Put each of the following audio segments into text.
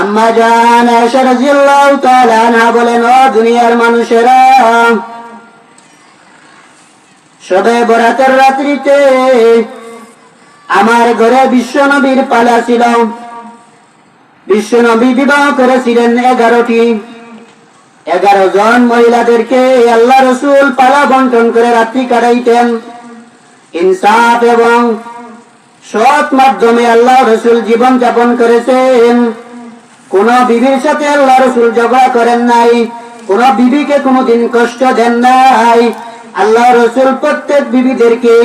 আম্মা জান আয়েশা রাদিয়াল্লাহু তাআলা আনহা বলেন, ও দুনিয়ার মানুষেরা, শবে বরাতের রাত্রিতে আমার ঘরে বিশ্বনবীর পালা ছিল। বিশ্বনবী বিবাহ করেছিলেন 11টি। 11 জন মহিলাদেরকে আল্লাহ রসুল পালা বন্টন করে রাত্রি কাটাইতেন। ইনসাফ এবং সৎ মাধ্যমে আল্লাহ রসুল জীবন যাপন করেছেন। কোন বিবির সাথে আল্লাহ রসুল ঝগড়া করেন নাই, কোন বিবিকে কোনদিন কষ্ট দেন নাই। আল্লাহ রসুল প্রত্যেক বিবিদেরকে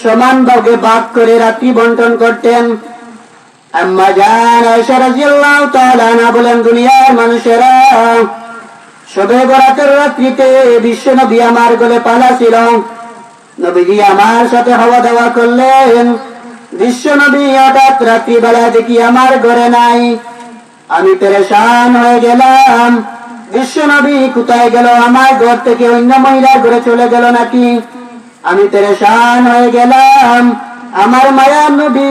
সমান ভাগে ভাগ করে রাত্রি বন্টন করতেন। আম্মা জান আয়েশা রাদিয়াল্লাহু তাআলা আনহা বলেন, দুনিয়ার মানুষেরা, শবে বরাতের রাত্রিতে বিশ্বনবী আমার গলে পালা ছিল। নবীজি আমার সাথে হওয়া দাওয়া করলেন। বিশ্বনবী হঠাৎ রাত্রিবেলা দেখি আমার ঘরে নাই। আমি পেরেশান হয়ে গেলাম। বিশ্বনবী কোথায় গেল? আমার ঘর থেকে অন্য মহিলার ঘরে চলে গেল নাকি? আমি পেরেশান হয়ে গেলাম। আমার মায়ার নবী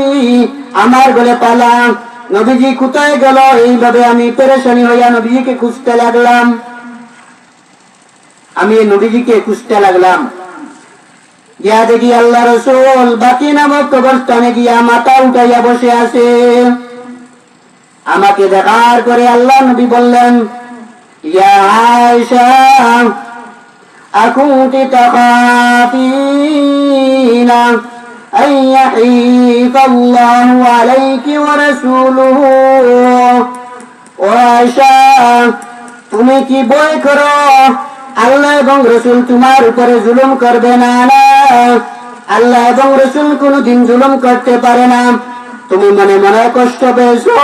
আমার ঘরে পালা, নবীজি কোথায় গেল? এইভাবে আমি পেরেশানি হইয়া নবীজিকে খুঁজতে লাগলাম। গিয়া দেখি আল্লাহ রসুল বাকি নামক কবরস্থানে গিয়া মাথা উঠাইয়া বসে আছে। আমাকে দেখার পরে আল্লাহ নবী বললেন, ইয়া আয়েশা, আকুনতি তাখাফিনা আন ইয়াহিফাল্লাহু আলাইকি ওয়া রাসূলুহু। ও আয়েশা, তুমি কি ভয় করো আল্লাহ এবং রসুল তোমার উপরে জুলুম করবে না? আল্লাহ এবং রসুল কোনদিন জুলুম করতে পারে না। তুমি মনে মনে কষ্ট পেয়েছো,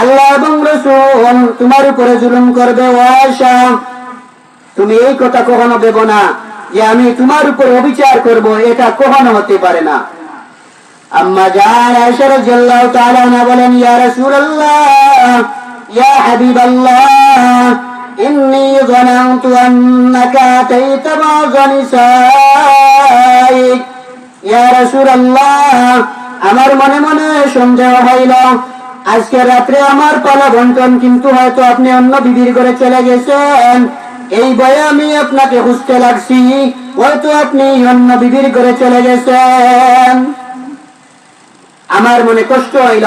আল্লাহ এবং রসুল তোমার উপরে জুলুম করবে। ও আয়েশা, তুমি এই কথা কখনো ভেবো না যে আমি তোমার উপরে অবিচার করব, এটা কখনো হতে পারে না। আম্মা জান আয়েশা রাদিয়াল্লাহু তাআলা আনহা বলেন, ইয়া রাসূলুল্লাহ, ইয়া হাবিবাল্লাহ, ইন্নী যানানতু আন্নাকা আতাইতা বা'যা নিসাইক। ইয়া রাসূলুল্লাহ, আমার মনে মনে সন্দেহ হইল, আজকে রাত্রে আমার পালা বন্টন, কিন্তু হয়তো আপনি অন্য বিবির ঘরে চলে গেছেন। এই ভয়ে আমি আপনাকে খুঁজতে লাগছি, হয়তো আপনি অন্য বিবির ঘরে চলে গেছেন। আমার মনে কষ্ট হইল,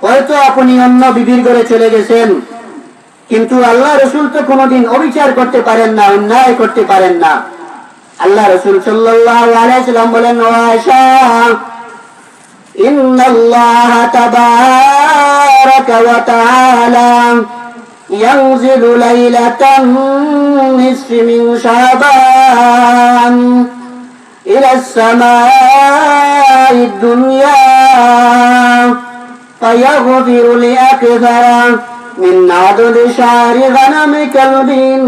হয়তো আপনি অন্য বিবির ঘরে চলে গেছেন। কিন্তু আল্লাহ রসুল তো কোনদিন অবিচার করতে পারেন না, অন্যায় করতে পারেন না। আল্লাহ রসুল সাল্লাল্লাহু আলাইহি ওয়াসাল্লাম বলেন, ও আয়েশা, ইন্নাল্লাহা তাবারাকা ওয়া তাআলা ইয়ানজিলু লাইলাতান নিসফি মিন শাবান ইলাস সামাa'id দুনিয়া ফায়াগফিরু লিআকবারা মিন আদদি শারি গানামি কালবিন।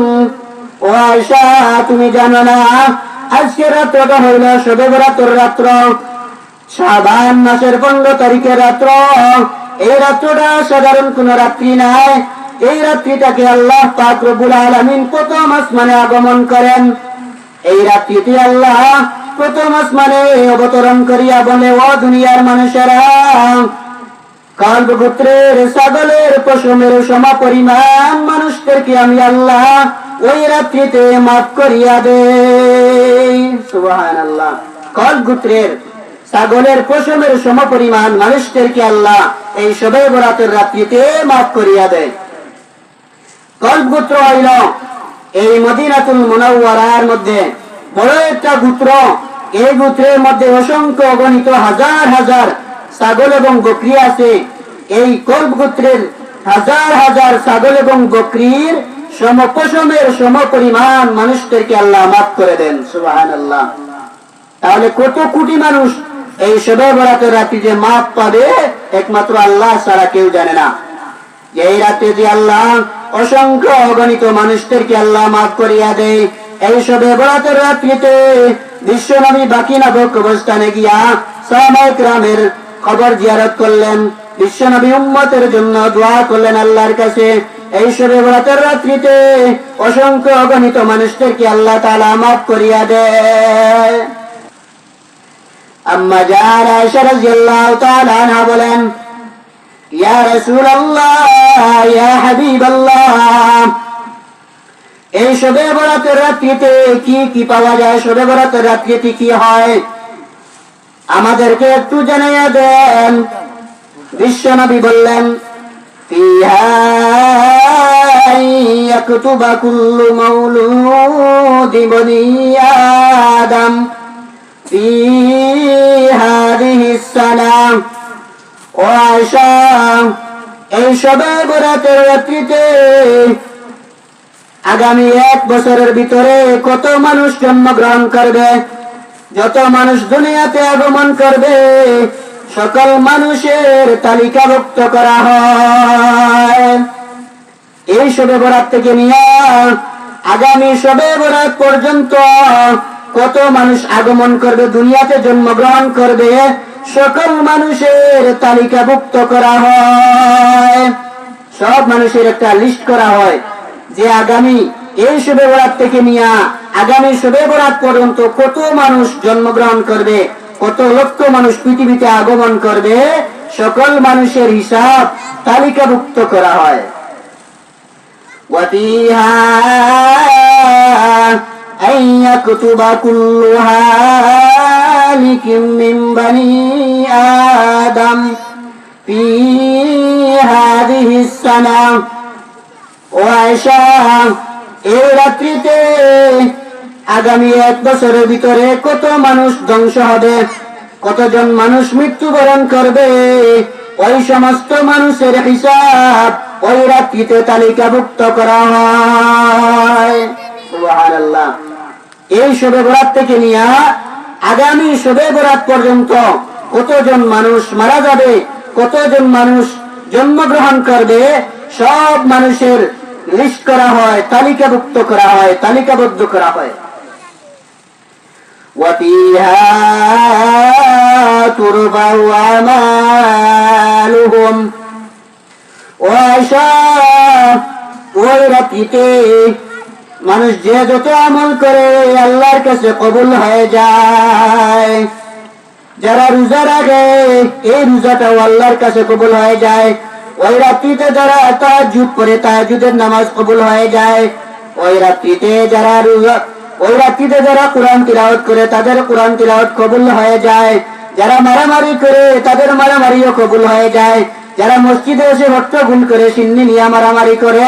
ও আয়েশা, তুমি জানো না আজকে রাত্রটা হইল শবে বরাতের রাত্র, শাবান মাসের 15 তারিখের রাত্র। এই রাত্রটা সাধারণ কোন রাত্রি নাই। এই রাত্রিটাকে আল্লাহ পাক রব্বুল আলামিন প্রথম আসমানে আগমন করেন। এই রাত্রিতে আল্লাহ প্রথম আসমানে অবতরণ করিয়া বলে, ও দুনিয়ার মানুষেরা, কল্প গোত্রের ছাগলের পশমের সমপরিমাণ মানুষদেরকে আমি আল্লাহ ওই রাত্রিতে মাফ করিয়া দেই। সুবহানাল্লাহ। কল্প গোত্রের ছাগলের পশমের সমপরিমাণ মানুষদেরকে আল্লাহ এই শবে বরাতের রাত্রিতে মাফ করিয়া দেয়। কল্প গোত্র হইল এই মদিনাতুল মুনাওয়ারার মধ্যে বড় একটা গোত্র। এই গোত্রের মধ্যে অসংখ্য অগণিত হাজার হাজার ছাগল এবং বকরি আছে। এই কল্প গোত্রের হাজার হাজার ছাগল এবং বকরির সমপশমের সমপরিমাণ মানুষদেরকে আল্লাহ মাফ করে দেন। সুবহানাল্লাহ। তাহলে কত কোটি মানুষ এই শবে বরাতের রাতে যে মাফ পাবে, একমাত্র আল্লাহ ছাড়া কেউ জানে না। এই রাতে যে আল্লাহ অসংখ্য অগণিত মানুষদেরকে আল্লাহ মাফ করিয়া দেয়, এই শবে বরাতের রাত্রিতে বিশ্বনবী বাকি নামক কবরস্থানে গিয়া সাহাবায়ে কেরামের কবর জিয়ারত করলেন। বিশ্বনবী উম্মতের জন্য দোয়া করলেন আল্লাহর কাছে। এই শবে বরাতের রাত্রিতে অসংখ্য অগণিত মানুষদেরকে আল্লাহ তাআলা মাফ করিয়া দেয়। আম্মা জান আয়েশা রাদিয়াল্লাহু তাআলা আনহা বলেন, ইয়া রাসূলুল্লাহ, ইয়া হাবিবাল্লাহ, এই শবে বরাতের রাত্রিতে কি কি পাওয়া যায়, শবে বরাতের রাত্রিতে কি হয় আমাদেরকে একটু জানিয়ে দেন। বিশ্বনবী বললেন, ফিহা ইয়াকতুবা কুল্লু মাউলুদি বনি আদম ফি হাদিহিস সালাম। ও আয়েশা, এই শবে বরাতের রাত্রিতে আগামী 1 বছরের ভিতরে কত মানুষ জন্মগ্রহণ করবে, যত মানুষ দুনিয়াতে আগমন করবে সকল মানুষের তালিকাভুক্ত করা হয়। এই শবে বরাত থেকে নিয়ে আগামী শবে বরাত পর্যন্ত কত মানুষ আগমন করবে, দুনিয়াতে জন্মগ্রহণ করবে, সকল মানুষের তালিকাভুক্ত করা হয়। সব মানুষের একটা লিস্ট করা হয় যে আগামী এই শবে বরাত থেকে নিয়ে আগামী শবে বরাত পর্যন্ত কত মানুষ জন্মগ্রহণ করবে, কত লক্ষ মানুষ পৃথিবীতে আগমন করবে, সকল মানুষের হিসাব তালিকাভুক্ত করা হয়। ওয়াফিহা আইয়াকুতুবা কুল্লু হালিকিম মিন বানি আদম ফি হাদিহিস সানাহ। ও আয়েশা, এই রাত্রিতে আগামী 1 বছরের ভিতরে কত মানুষ ধ্বংস হবে, কতজন মানুষ মৃত্যুবরণ করবে, ওই সমস্ত মানুষের হিসাব ওই রাত্রিতে তালিকাভুক্ত করা হয়। সুবহানাল্লাহ। এই শবে বরাত থেকে নিয়ে আগামী শবে বরাত পর্যন্ত কতজন মানুষ মারা যাবে, কতজন মানুষ জন্মগ্রহণ করবে, সব মানুষের লিস্ট করা হয়, তালিকাভুক্ত করা হয়, তালিকাবদ্ধ করা হয়। وَفِيهَا تُرْفَعُ أَعْمَالُهُمْ। ও আয়েশা, ওই রাত্রিতে মানুষ যে যত আমল করে আল্লাহর কাছে কবুল হয়ে যায়। যারা রোজা রাখে এই রোজাটাও আল্লাহর কাছে কবুল হয়ে যায়। ওই রাত্রিতে যারা তাহাজ্জুদ পড়ে তাহাজ্জুদের নামাজ কবুল হয়ে যায়। ওই রাত্রিতে যারা কোরআন তিলাওয়াত করে তাদের কোরআন তিলাওয়াত কবুল হয়ে যায়। যারা মারামারি করে তাদের মারামারিও কবুল হয়ে যায়। যারা মসজিদে এসে হট্টগোল করে সিন্নি নিয়ে মারামারি করে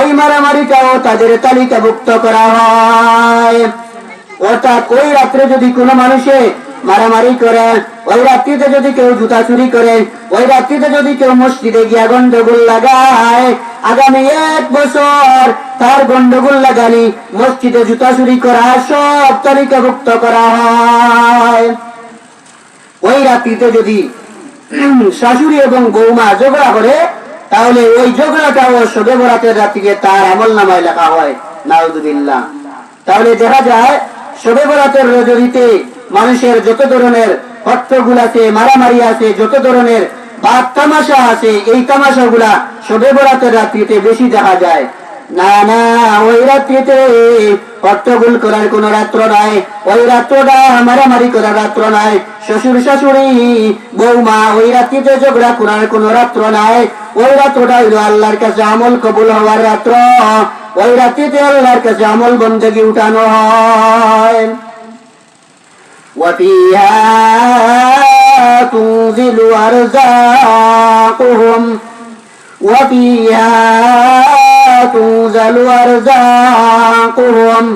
ওই মারামারিটাও তাদের তালিকাভুক্ত করা হয়। অর্থাৎ ওই রাত্রে যদি কোনো মানুষে মারামারি করে, ওই রাত্রিতে যদি কেউ জুতা চুরি করে, ওই রাত্রিতে যদি কেউ মসজিদে গিয়া গন্ডগোল লাগায়, আগামী 1 বছর তার গন্ডগোল লাগানি, মসজিদে জুতা চুরি করা সব তালিকাভুক্ত করা হয়। ওই রাত্রিতে যদি শাশুড়ি এবং বৌমা ঝগড়া করে তাহলে ওই ঝগড়াটাও শবে বরাতের রাত্রিতে তার আমলনামায় লেখা হয়। নাউযুবিল্লাহ। তাহলে দেখা যায় শবে বরাতের রজনীতে মানুষের যত ধরনের হট্টগোল আছে, মারামারি আছে, যত ধরনের বাদ তামাশা আছে, এই তামাশাগুলা শবে বরাতের রাত্রিতে বেশি দেখা যায়। না না, ওই রাত্রিতে হট্টগোল করার কোন রাত্র নাই, ওই রাত্রটা মারামারি করার রাত্র নাই। শ্বশুর শাশুড়ি বৌমা ওই রাত্রিতে ঝগড়া করার কোন রাত্র নাই। ওই রাত্রটা হইল আল্লাহর কাছে আমল কবুল হওয়ার রাত্র। ওই রাত্রিতে আল্লাহর কাছে আমল বন্দেগী উঠানো হয়। وَفِيهَا تُنزِلُ أَرْزَاقُهُمْ وَفِيهَا تُنزَلُ أَرْزَاقُهُمْ।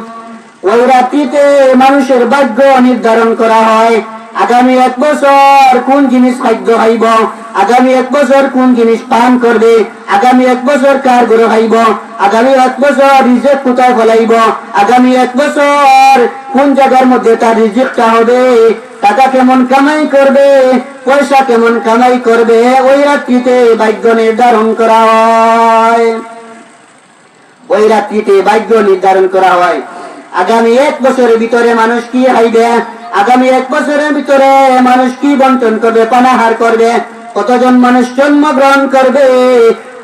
ওই রাত্রিতে মানুষের ভাগ্য নির্ধারণ করা হয়। আগামী 1 বছর কোন জিনিস খাদ্য খাইব, আগামী 1 বছর কোন জিনিস পান করবে, আগামী 1 বছর কার গরু খাইব, আগামী 1 বছর রিজিক কোথায় ফলাইব, আগামী 1 বছর কোন জায়গার মধ্যে তার রিজিকটা হবে, টাকা কেমন কামাই করবে, পয়সা কেমন কামাই করবে, ওই রাত্রিতে ভাগ্য নির্ধারণ করা হয়। ওই রাত্রিতে ভাগ্য নির্ধারণ করা হয়। আগামী 1 বছরের ভিতরে মানুষ কি খাইবে, আগামী 1 বছরের ভিতরে মানুষ কি বন্টন করবে, পানাহার করবে, কতজন মানুষ জন্মগ্রহণ করবে,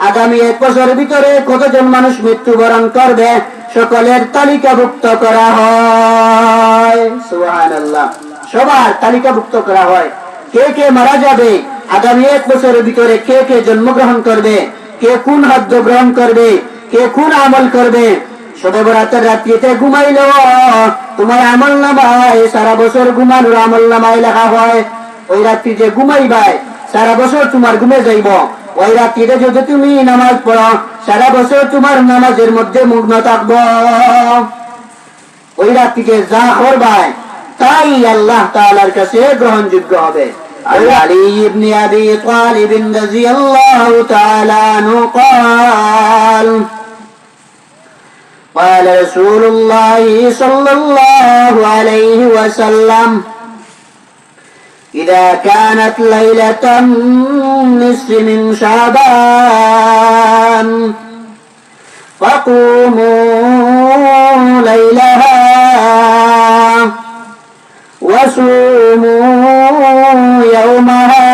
আগামী 1 বছরের ভিতরে কতজন মানুষ মৃত্যুবরণ করবে, সকলের তালিকাভুক্ত করা হয়। সুবহানাল্লাহ। সবার তালিকাভুক্ত করা হয়। কে কে মারা যাবে, আগামী 1 বছরের ভিতরে কে কে জন্মগ্রহণ করবে, কে কোন খাদ্য গ্রহণ করবে, কে কোন আমল করবে। শবে বরাতের রাত্রিতে ঘুমাইলেও তোমার আমল নামায় সারা বছর ঘুমানোর আমল নামায় লেখা হয়। ওই রাত্রি যে ঘুমাইবাই সারা বছর তোমার ঘুমে যাইব। ওই রাত্রিতে যদি তুমি নামাজ পড়ো সারা বছর তোমার নামাজের মধ্যে মগ্ন থাকবো। ওই রাত্রিকে যা করবাই তাই আল্লাহ তাআলার কাছে গ্রহণযোগ্য হবে। علي بن أبي طالب رضي الله تعالى عنه قال قال رسول الله صلى الله عليه وسلم إذا كانت ليلة النصف من شعبان فقوموا ليلها وصوموا يومها।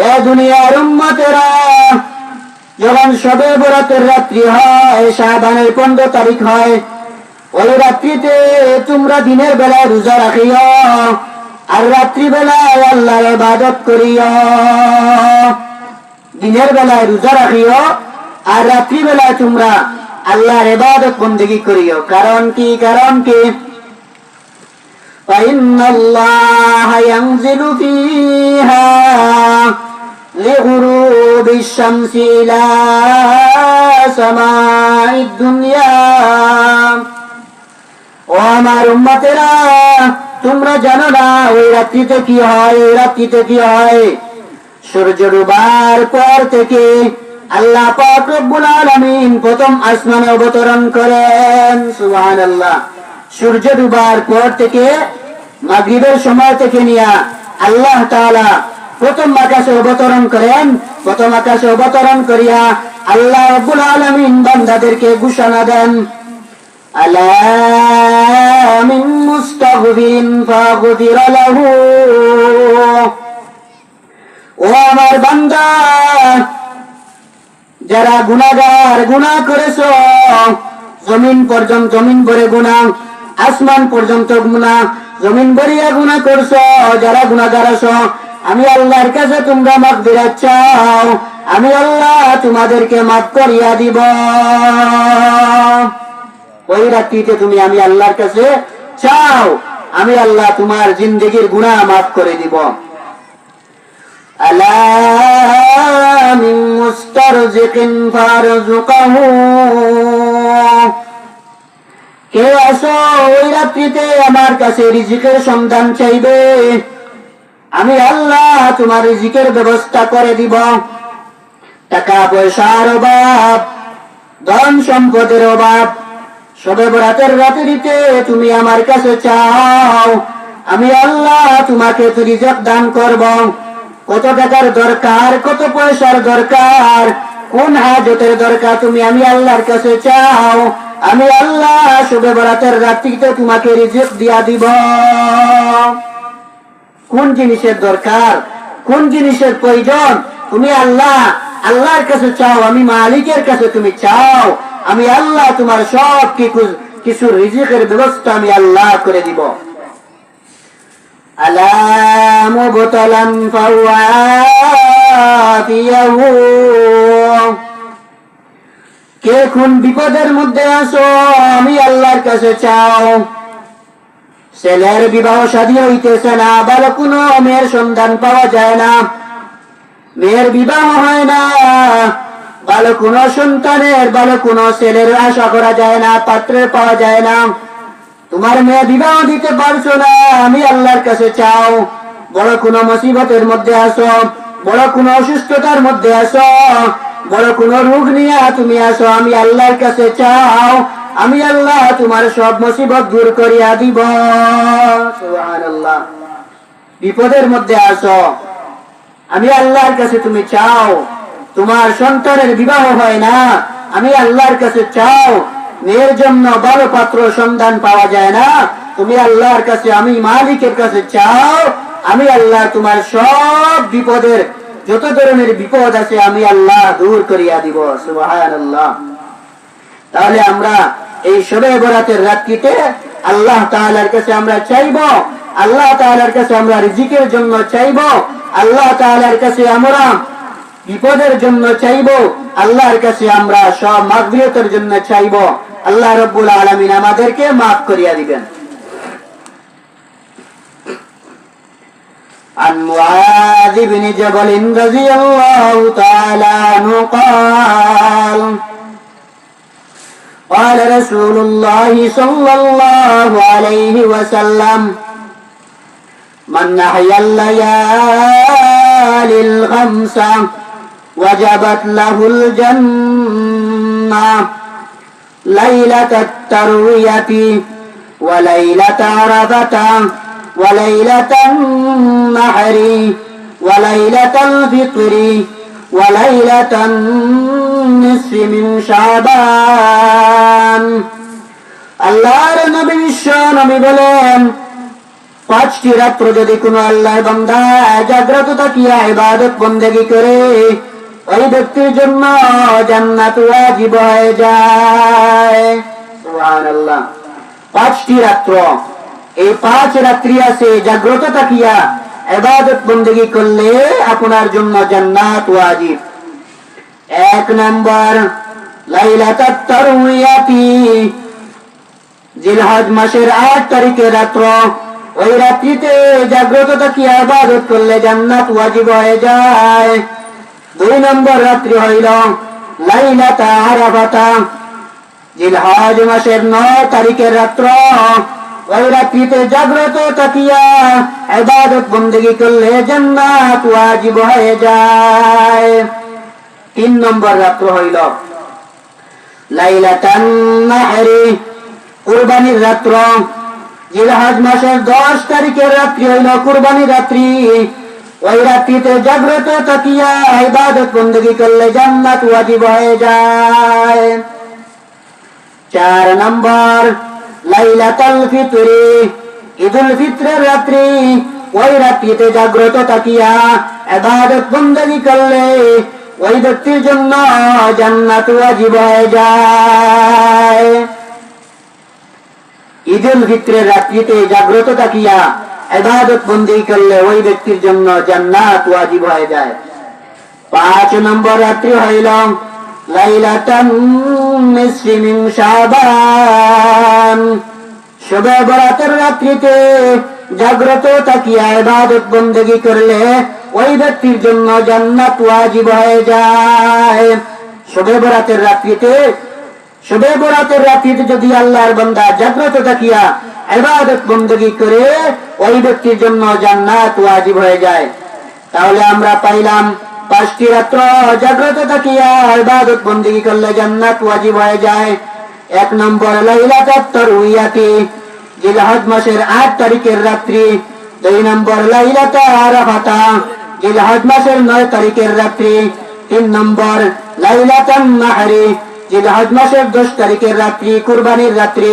এ দুনিয়ার উম্মতেরা, যখন শবে বরাতের রাত্রি হয়, শাবানের 15 তারিখ হয়, ওই রাত্রিতে তোমরা দিনের বেলায় রোজা রাখিও আর রাত্রি বেলায় আল্লাহর ইবাদত করিও। দিনের বেলায় রোজা রাখিও আর রাত্রি বেলায় তোমরা আল্লাহর ইবাদত বন্দেগী করিও। কারণ কি? কারণ কি? فإن الله ينزل فيها لغروب الشمس إلى سماء الدنيا। ও আমার উম্মতেরা, তোমরা জানো না ওই রাত্রিতে কি হয়? ওই রাত্রিতে কি হয়? সূর্য ডুবার পর থেকে আল্লাহ পাক রব্বুল আলামিন প্রথম আসমানে অবতরণ করেন। সুবহানাল্লাহ। সূর্য ডুবার পর থেকে মাগরিবের সময় থেকে নিয়ে আল্লাহ তাআলা প্রথম আকাশে অবতরণ করেন। প্রথম আকাশে অবতরণ করিয়া আল্লাহ রাব্বুল আলামিন বান্দাদেরকে ঘোষণা দেন, আলা মিন মুস্তাগফিরিন ফাগফির লাহু। ও আমার বান্দা, যারা গুনাহগার, গুনাহ করেছো, জমিন পর্যন্ত, জমিন ভরে গুনাহ, আসমান পর্যন্ত গুনাহ, জমিন ভরিয়া গুনাহ করছো, যারা গুনাহগার আছো, আমি আল্লাহর কাছে তোমরা মাগফিরাত চাও, আমি আল্লাহ তোমাদেরকে মাফ করিয়া দিব। ওই রাত্রিতে তুমি আমি আল্লাহর কাছে চাও, আমি আল্লাহ তোমার জিন্দেগীর গুনাহ মাফ করে দিব। আলা মিন মুস্তারজিকিন ফারজুকাহু। কে আসো ওই রাত্রিতে আমার কাছে রিজিকের সন্ধান চাইবে, আমি আল্লাহ তোমার রিজিকের ব্যবস্থা করে দিব। টাকা পয়সার অভাব, ধন সম্পদের অভাব, শবে বরাতের রাত্রিতে তুমি আমার কাছে চাও, আমি আল্লাহ তোমাকে রিজিক দান করব। কত টাকার দরকার, কত পয়সার দরকার, কোন হাজতের দরকার, তুমি আমি আল্লাহর কাছে চাও, আমি আল্লাহ শবে বরাতের রাত্রিতে তোমাকে রিজিক দিয়া দিব। কোন জিনিসের দরকার, কোন জিনিসের প্রয়োজন, তুমি আল্লাহ আল্লাহর কাছে চাও, আমি মালিকের কাছে তুমি চাও, আমি আল্লাহ তোমার সব কিছু রিজিকের ব্যবস্থা আমি আল্লাহ করে দিব। আলা মুবতালান ফাওয়াফিয়াহু। কে কোন বিপদের মধ্যে আছো, আমি আল্লাহর কাছে চাও। ছেলের বিবাহ শাদী হইতেছে না, ভালো কোনো মেয়ের সন্ধান পাওয়া যায় না, মেয়ের বিবাহ হয় না, ভালো কোনো সন্তানের, ভালো কোনো ছেলের আশা করা যায় না, পাত্রের পাওয়া যায় না, তোমার মেয়ে বিবাহ দিতে পারছো না, আমি আল্লাহর কাছে চাও। বড় কোনো মুসিবতের মধ্যে আসো, বড় কোনো অসুস্থতার মধ্যে আসো, বড় কোনো রোগ নিয়ে তুমি আসো, আমি আল্লাহর কাছে চাও, আমি আল্লাহ তোমার সব মুসিবত দূর করিয়া দিব। সুবহানাল্লাহ। বিপদের মধ্যে আসো, আমি আল্লাহর কাছে তুমি চাও, তোমার সন্তানের বিবাহ হয় না, আমি আল্লাহর কাছে চাও, মেয়ের জন্য ভালো পাত্র সন্ধান পাওয়া যায় না, তুমি আল্লাহর কাছে, আমি মালিকের কাছে চাও, আমি আল্লাহ তোমার সব বিপদের, যত ধরনের বিপদ আছে আমি আল্লাহ দূর করিয়া দিব। সুবহানাল্লাহ। তাহলে আমরা এই শবে বরাতের রাত্রিতে আল্লাহ তাআলার কাছে আমরা চাইব, আল্লাহ তাআলার কাছে আমরা রিজিকের জন্য চাইবো, আল্লাহ তাআলার কাছে আমরা বিপদের জন্য চাইবো, আল্লাহর কাছে আমরা সব মাগফিরাতের জন্য চাইবো। আল্লাহ রাব্বুল আলামিন আমাদেরকে মাফ করিয়া দিবেন। عن معاذ بن جبل رضي الله تعالى عنه قال قال رسول الله صلى الله عليه وسلم من أحيا الليالي الخمس وجبت له الجنة ليلة التروية وليلة عرفة وليلة النحر وليلة الفطر وليلة النصف من شعبان আল্লাহর নবী বিশ্ব নবী বলেন, 5টি রাত্র যদি কোনো আল্লাহর বান্দা জাগ্রত থাকিয়া ইবাদত বন্দেগী করে, ওই ব্যক্তির জন্য জান্নাত ওয়াজিব হয়ে যায়। সুবহানাল্লাহ। 5টি রাত্র, এই 5 রাত্রি আছে জাগ্রত থাকিয়া ইবাদত বন্দেগী করলে আপনার জন্য জান্নাত ওয়াজিব। 1 নম্বর লাইলাতুত তারউইয়াতি, জিলহজ মাসের 8 তারিখের রাত্র, ওই রাত্রিতে জাগ্রত থাকিয়া ইবাদত করলে জান্নাত ওয়াজিব হয়ে যায়। 2 নম্বর রাত্রি হইল লাইলাতুল আরাফা, জিলহজ মাসের 9 তারিখের রাত্র, ওই রাত্রিতে জাগ্রত থাকিয়া ইবাদত বন্দেগী করলে জান্নাত ওয়াজিব হয়ে যায়। 3 নম্বর রাত্র হইল লাইলাতুন নাহর, কুরবানির রাত্র, জিলহজ মাসের 10 তারিখের রাত্রি হইল কুরবানির রাত্রি, ওই রাত্রিতে জাগ্রত থাকিয়া ইবাদত বন্দেগী করলে জান্নাত ওয়াজিব হয়ে যায়। 4 নম্বর লাইলাতুল ফিতর, ঈদুল ফিতরের রাত্রি, ওই রাত্রিতে জাগ্রত থাকিয়া ইবাদত বন্দেগী করলে ওই ব্যক্তির জন্য জান্নাত ওয়াজিব হয়ে যায়। ঈদুল ফিতরের রাত্রিতে জাগ্রত থাকিয়া ইবাদত বন্দেগী করলে ওই ব্যক্তির জন্য জান্নাত ওয়াজিব হয়ে যায়। 5 নম্বর রাত্রি হইল লাইলাতুন নিসফি মিন শাবান, শবে বরাতের রাত্রিতে জাগ্রত থাকিয়া ইবাদত বন্দেগী করলে ওই ব্যক্তির জন্য জান্নাত ওয়াজিব হয়ে যায়। শবে বরাতের রাত্রিতে যদি আল্লাহর বান্দা জাগ্রত থাকিয়া ইবাদত বন্দেগী করে, ওই ব্যক্তির জন্য জান্নাত ওয়াজিব হয়ে যায়। তাহলে আমরা পাইলাম 5টি রাত্র জাগ্রত থাকিয়া ইবাদত বন্দেগী করলে জান্নাত ওয়াজিব হয়ে যায়। 1 নম্বর লাইলাতুত তারউইয়াতি, জিলহজ মাসের 8 তারিখের রাত্রি। 2 নম্বর লাইলাতুল আরাফা, জিলহজ মাসের 9 তারিখের রাত্রি। 3 নম্বর লাইলাতুন নাহর, জিলহজ মাসের 10 তারিখের রাত্রি, কুরবানির রাত্রি।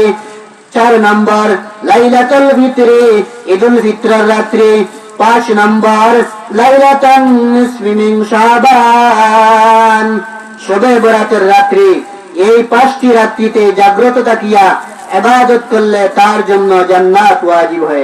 4 নম্বর লাইলাতুল ফিতর, ঈদুল ফিতরের রাত্রি। 5 নম্বর লাইলাতুন নিসফি মিন শাবান, শবে বরাতের রাত্রি। এই 5টি রাত্রিতে জাগ্রত থাকিয়া ইবাদত করলে তার জন্য জান্নাত ওয়াজিব হয়।